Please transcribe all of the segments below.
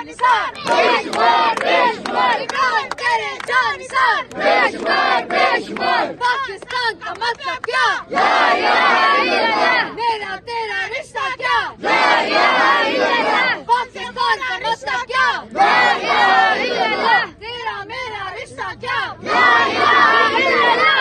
निशान, बेशुमार बेशुमार इमरान तेरे जानिसार, बेशुमार बेशुमार पाकिस्तान का मतलब क्या, ला इलाहा इल्लल्लाह, मेरा तेरा रिश्ता क्या, ला इलाहा इल्लल्लाह, पाकिस्तान का मतलब क्या, ला इलाहा इल्लल्लाह, तेरा मेरा रिश्ता क्या, ला इलाहा इल्लल्लाह।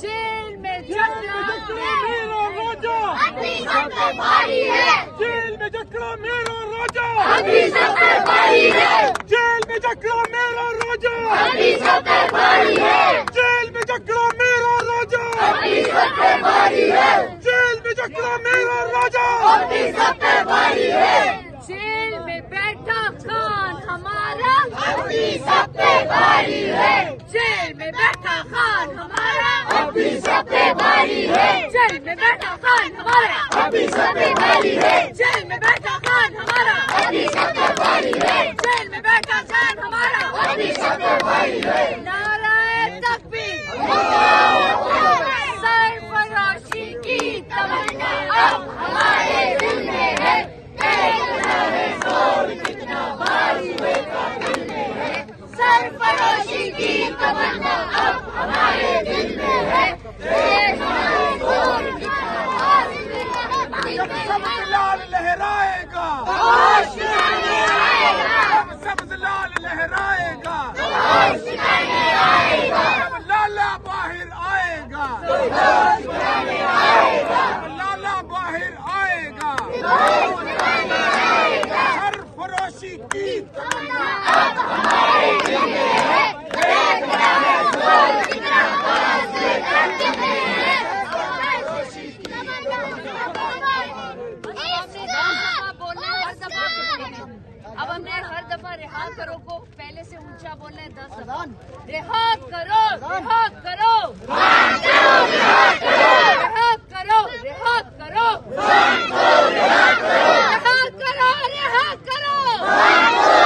जेल में जकड़ा मेरा राजा अपनी सब पे भारी है, जेल में जकड़ा मेरा राजा अपनी सब पे भारी है, जेल में जकड़ा मेरा राजा अपनी सब पे भारी है, जेल में जकड़ा मेरा राजा अपनी सब पे भारी है, जेल में जकड़ा मेरा राजा अपनी सब पे भारी है। जेल में बैठा खान हमारा अपनी सब पे भारी है, जेल में बैठा खान हमारा अपनी सब पे भारी है, जेल में बैठा खान हमारा अपनी सब पे भारी है, जेल में बैठा खान हमारा अपनी सब पे भारी है, जेल में बैठा खान हमारा अपनी सब पे भारी है। नाराए तकबीर, सरफराशी की तमन्ना अब हमारे दिल में है, सरफरोशी की तमन्ना अब हमारे दिल में है, सब्ज़ लाल लहराएगा, होश ठिकाने आएगा, सब्ज़ लाल लहराएगा, होश ठिकाने आएगा, लाला बाहर आएगा, होश ठिकाने आएगा, लाला बाहर आएगा, होश ठिकाने आएगा, सरफरोशी की तमन्ना अब हमारे दिल में है, जितना फासले करते हैं। अब हमने हर दफा रिहा करो को पहले से ऊंचा बोलना है 10 दफा। रिहा करो, रिहा करो, रिहा करो, रिहा करो, रिहा करो।